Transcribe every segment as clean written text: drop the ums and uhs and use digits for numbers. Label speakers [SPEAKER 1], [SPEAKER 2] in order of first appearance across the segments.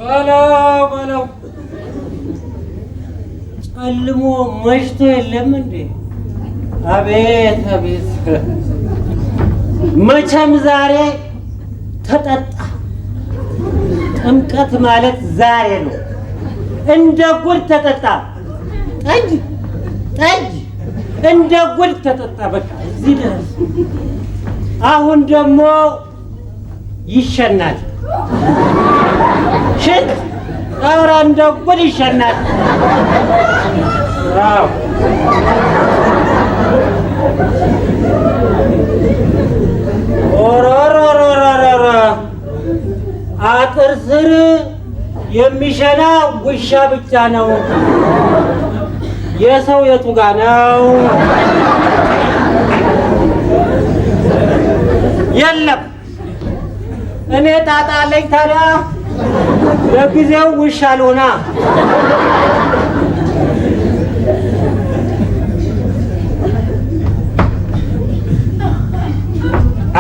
[SPEAKER 1] በለው ጨልሞ መሽቶ የለም እንዴ? አቤት አቤት! መቼም ዛሬ ተጠጣ። ጥምቀት ማለት ዛሬ ነው። እንደ ጉድ ተጠጣ። ጠጅ እንደ ጉድ ተጠጣ። በቃ እዚህ ድረስ። አሁን ደግሞ ይሸናል። ሽት ኧረ እንደ ጉድ ይሸናል። አዎ ኦሮሮሮሮሮ አጥር ስር የሚሸና ውሻ ብቻ ነው። የሰው የቱ ጋ ነው? የለም። እኔ ጣጣ አለኝ ታዲያ ለጊዜው ውሻ ልሆና።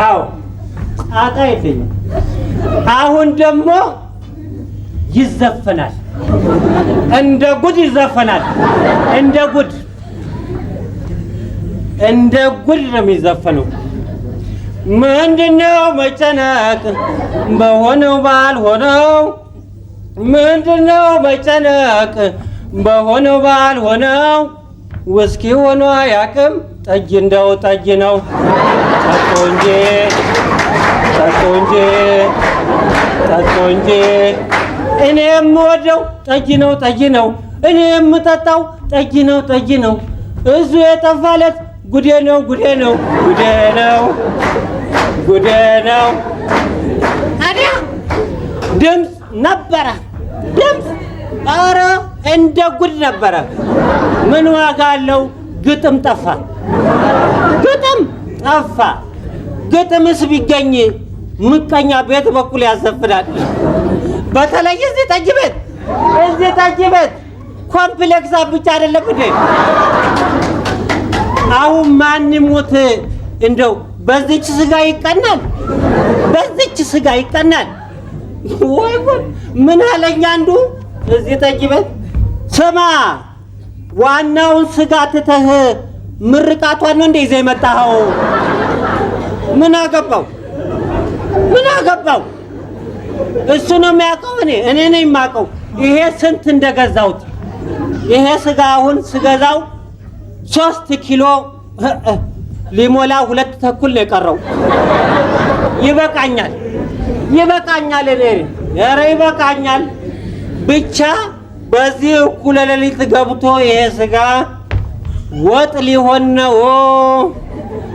[SPEAKER 1] አዎ ጣጣ የለኝም። አሁን ደግሞ ይዘፈናል። እንደ ጉድ ይዘፈናል። እንደ ጉድ ነው የሚዘፈነው። ምንድነው መጨነቅ በሆነው ባልሆነው? ምንድነው መጨነቅ በሆነው ባልሆነው? ውስኪ ሆኖ አያውቅም ጠጅ እንደው ጠጅ ነው። ጠጡ እንጂ እኔ የምወደው ጠጅ ነው። እኔ የምጠጣው ጠጅ ነው። እሱ የጠፋለት ጉዴ ነው። ታዲያ ድምፅ ነበረ። ኧረ እንደ ጉድ ነበረ። ምን ዋጋ አለው? ግጥም ጠፋ። ግጥምስ ቢገኝ ምቀኛ ቤት በኩል ያዘፍናል። በተለይ እዚህ ጠጅ ቤት ኮምፕሌክስ ብቻ አይደለም እንዴ? አሁን ማን ሞት እንደው በዚች ስጋ ይቀናል። ወይ ጉድ! ምን አለኝ አንዱ እዚህ ጠጅ ቤት፣ ስማ ዋናውን ስጋ ትተህ ምርቃቷን ነው እንደ ይዘህ የመጣኸው? ምን አገባው? እሱ ነው የሚያውቀው። እኔ ነኝ የማውቀው። ይሄ ስንት እንደገዛሁት ይሄ ስጋ አሁን ስገዛው 3 ኪሎ ሊሞላ 2 ተኩል ነው የቀረው። ይበቃኛል። ኧረ ይበቃኛል። ብቻ በዚህ እኩለ ሌሊት ገብቶ ይሄ ስጋ ወጥ ሊሆን ነው፣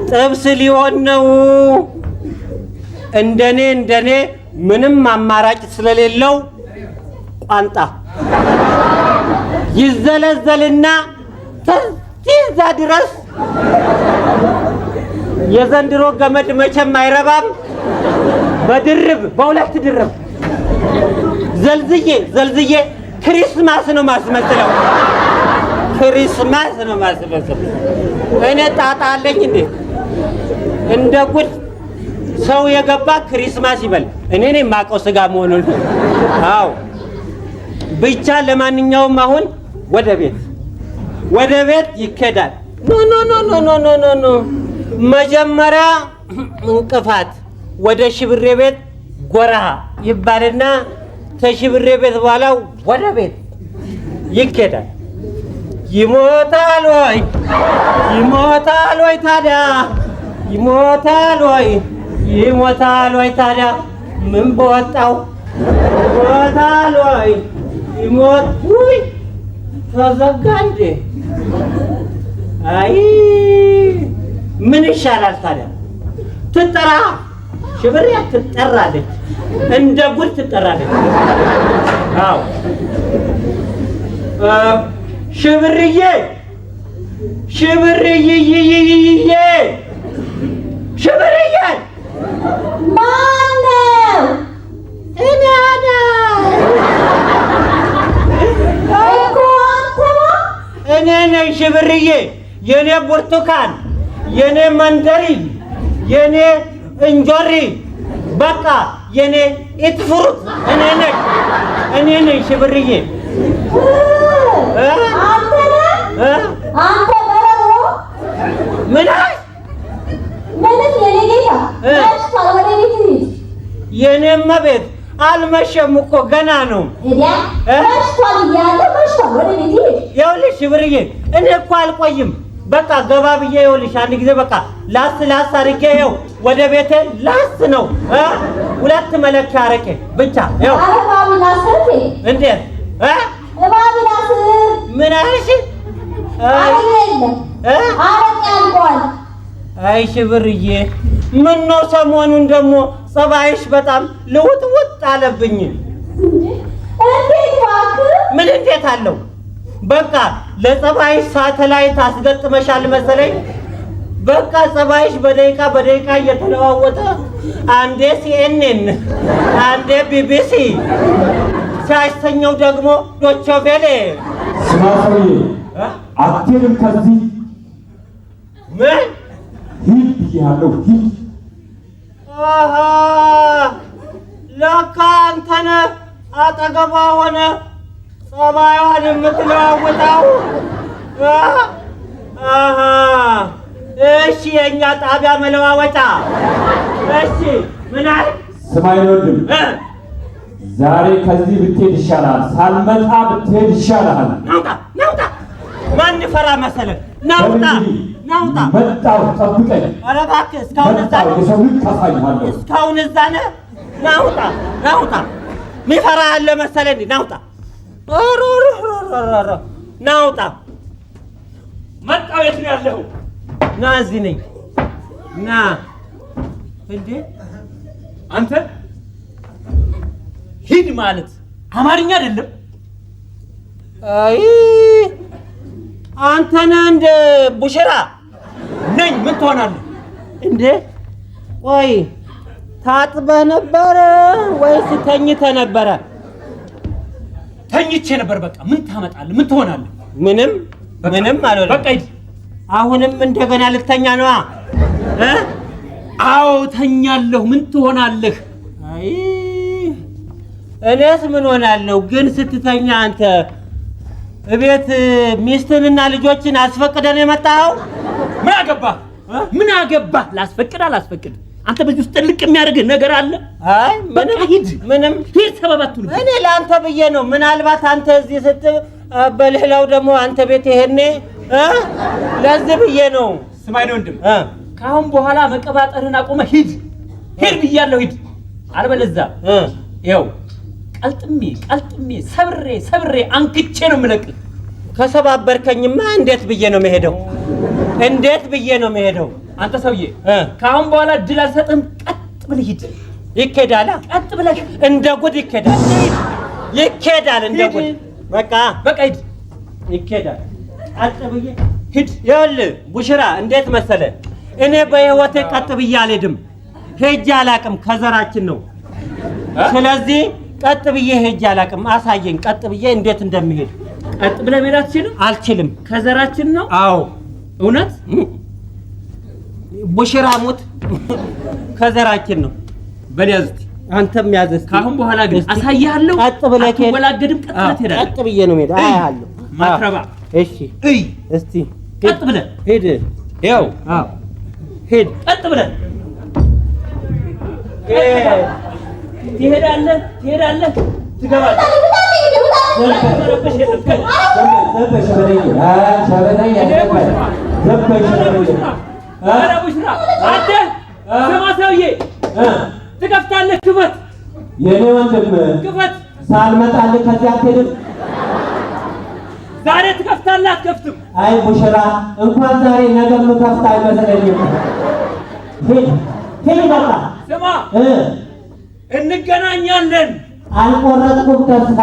[SPEAKER 1] ጥብስ ሊሆን ነው። እንደኔ ምንም አማራጭ ስለሌለው ቋንጣ ይዘለዘልና ተዚዛ ድረስ የዘንድሮ ገመድ መቼም አይረባም። በሁለት ድርብ ዘልዝዬ ክሪስማስ ነው ማስመስለው። እኔ ጣጣ አለኝ እንዴ? እንደ ጉድ ሰው የገባ ክሪስማስ ይበል። እኔ ነኝ የማውቀው ስጋ መሆኑን። አዎ ብቻ ለማንኛውም አሁን ወደ ቤት ይኬዳል። ኖ መጀመሪያ እንቅፋት ወደ ሽብሬ ቤት ጎራ ይባልና ተሽብሬ ቤት በኋላ ወደ ቤት ይኬዳል። ይሞታል ወይ ታዲያ? ይሞታል ወይ ታዲያ? ምን በወጣው? ውይ ተዘጋ እንዴ? አይ ምን ይሻላል ታዲያ? ትጠራ ሽብሬ ትጠራለች። እንደ ጉድ ትጠራለች። አዎ ሽብርዬ
[SPEAKER 2] ማነው?
[SPEAKER 1] እኔ ነኝ ሽብርዬ። የኔ ብርቱካን፣ የኔ መንደሪን፣ የኔ እንጆሪ፣ በቃ የኔ ኢትፍሩት እኔ ነኝ። እኔ ነኝ ሽብርዬ።
[SPEAKER 2] አንተ በረሮ
[SPEAKER 1] ምን
[SPEAKER 2] የኔ ጌታ መሽቷል፣ ወደ ቤት ሂድ።
[SPEAKER 1] የኔማ ቤት አልመሸም እኮ ገና ነው።
[SPEAKER 2] መሽቷል እያለ መሽቷል፣ ወደ ቤት ሂድ።
[SPEAKER 1] ይኸውልሽ ሽብርዬ እኔ እኮ አልቆይም። በቃ ገባ ብዬ ይኸውልሽ አንድ ጊዜ በቃ ላስ አድርጌ ይኸው ወደ ቤቴ ላስ ነው። 2 መለኪያ አረቄ ብቻ ይኸው።
[SPEAKER 2] እባብ ላስር
[SPEAKER 1] እንዴት
[SPEAKER 2] እባብ ላስር
[SPEAKER 1] ምን አልሽ?
[SPEAKER 2] አይደለም አረቄ አልቋል።
[SPEAKER 1] አይ ሽብርዬ ምን ነው ሰሞኑን ደግሞ ጸባይሽ በጣም ልውጥውጥ አለብኝ።
[SPEAKER 2] እንዴት እባክህ?
[SPEAKER 1] ምን እንዴት አለው? በቃ ለጸባይሽ ሳተላይት አስገጥመሻል መሰለኝ። በቃ ጸባይሽ በደቂቃ እየተለዋወጠ አንዴ CNN አንዴ BBC ሲያስተኛው ደግሞ ዶቼ ቬለ።
[SPEAKER 3] ስማ ሰውዬ አትሄድም ከዚህ
[SPEAKER 1] ምን
[SPEAKER 3] ሂድ ብዬሃለሁ ሂድ።
[SPEAKER 1] ለካ አንተ ነህ አጠገቧ ሆነ ጸባይዋን የምትለዋውጠው። እሺ የእኛ ጣቢያ መለዋወጫ። እሺ ምን አለ?
[SPEAKER 3] ስማኝ ወንድም ዛሬ ከዚህ ብትሄድ ይሻላል፣ ሳልመጣ ብትሄድ ይሻላል።
[SPEAKER 1] ናውጣ ማን ፈራ መሰለህ? ናውጣ
[SPEAKER 3] መጣሁ ጠብቀኝ።
[SPEAKER 1] ኧረ እባክህ እስካሁን እዛ ነህ?
[SPEAKER 3] የሰው ልጅ ታሳይሃለሁ።
[SPEAKER 1] እስካሁን እዛ ነህ? ናውጣ ሚፈራ አለ መሰለህ እንዴ? ናውጣ ናውጣ። መጣሁ። የት ነው ያለኸው? ና እዚህ ነኝ። ና እንዴ
[SPEAKER 4] አንተ ሂድ ማለት አማርኛ አይደለም።
[SPEAKER 1] አይ አንተ ነህ እንደ ቡሽራ
[SPEAKER 4] ነኝ። ምን ትሆናለህ
[SPEAKER 1] እንዴ? ቆይ ታጥበህ ነበረ ወይስ ተኝተህ ነበረ?
[SPEAKER 4] ተኝቼ ነበር። በቃ ምን ታመጣለህ? ምን ትሆናለህ?
[SPEAKER 1] ምንም አልሆነም።
[SPEAKER 4] በቃ ሂድ።
[SPEAKER 1] አሁንም እንደገና ልተኛ ነዋ?
[SPEAKER 4] አዎ ተኛለሁ። ምን ትሆናለህ?
[SPEAKER 1] አይ እኔስ ምን ሆናለሁ? ግን ስትተኛ አንተ እቤት ሚስትንና ልጆችን አስፈቅደን የመጣኸው?
[SPEAKER 4] ምን አገባህ? ላስፈቅድ አላስፈቅድ አንተ በዚህ ውስጥ ጥልቅ የሚያደርግህ ነገር አለ?
[SPEAKER 1] አይ ምንም
[SPEAKER 4] ሂድ። ሰበባቱን
[SPEAKER 1] እኔ ለአንተ ብዬ ነው። ምናልባት አንተ እዚህ በሌላው ደግሞ አንተ ቤት ይሄኔ ለዚህ ብዬ ነው።
[SPEAKER 4] ስማኝ ወንድም ከአሁን በኋላ መቀባጠርህን አቁመህ ሂድ ብያለሁ። ሂድ አልበለዚያ ይኸው ቀልጥሜ ሰብሬ አንክቼ ነው የምለቅህ።
[SPEAKER 1] ከሰባበርከኝማ እንዴት ብዬ ነው የምሄደው?
[SPEAKER 4] አንተ ሰውዬ ከአሁን በኋላ እድል አልሰጥህም። ቀጥ ብለህ ሂድ።
[SPEAKER 1] ይኬዳል።
[SPEAKER 4] ቀጥ ብለህ
[SPEAKER 1] እንደ ጉድ ይኬዳል። እንደ ጉድ በቃ
[SPEAKER 4] ሂድ።
[SPEAKER 1] ይኬዳል። ቀጥ ብዬ ሂድ። ይኸውልህ ቡሽራ እንዴት መሰለህ፣ እኔ በህይወቴ ቀጥ ብዬ አልሄድም። ሄጄ አላቅም። ከዘራችን ነው። ስለዚህ ቀጥ ብዬ ሄጄ አላቅም። አሳየኝ ቀጥ ብዬ እንዴት እንደምሄድ።
[SPEAKER 4] ቀጥ ብለህ መሄድ አትችልም?
[SPEAKER 1] አልችልም።
[SPEAKER 4] ከዘራችን ነው?
[SPEAKER 1] አዎ።
[SPEAKER 4] እውነት?
[SPEAKER 1] ቡሽራ ሙት ከዘራችን ነው።
[SPEAKER 4] በል ያዝ እስኪ።
[SPEAKER 1] አንተም ያዝ እስኪ።
[SPEAKER 4] ከአሁን በኋላ ግን አሳይሃለሁ።
[SPEAKER 1] ቀጥ ብለህ
[SPEAKER 4] አትወላገድም። ቀጥ ብለህ ትሄዳለህ።
[SPEAKER 1] ቀጥ ብዬ ነው የምሄድ። አያለሁ።
[SPEAKER 4] ማትረባ።
[SPEAKER 1] እሺ እስቲ
[SPEAKER 4] ቀጥ ብለህ
[SPEAKER 1] ሂድ።
[SPEAKER 4] ይኸው
[SPEAKER 1] ሂድ።
[SPEAKER 4] ቀጥ ብለህ ትሄዳለህ፣ ትገባለህ። አንተ ስማ ሰውዬ፣ ትከፍታለህ። ክፈት
[SPEAKER 3] የኔ ወንድም
[SPEAKER 4] ክፈት።
[SPEAKER 3] ሳልመጣልህ ከዚህ አትሄድም።
[SPEAKER 4] ዛሬ ትከፍታለህ አትከፍትም?
[SPEAKER 3] አይ ቡሽራ እንኳን ዛሬ ነገ የምከፍት አይመስለኝም። ሂድ በቃ።
[SPEAKER 4] ስማ እንገናኛለን።
[SPEAKER 3] አልቆረጥኩም ተስፋ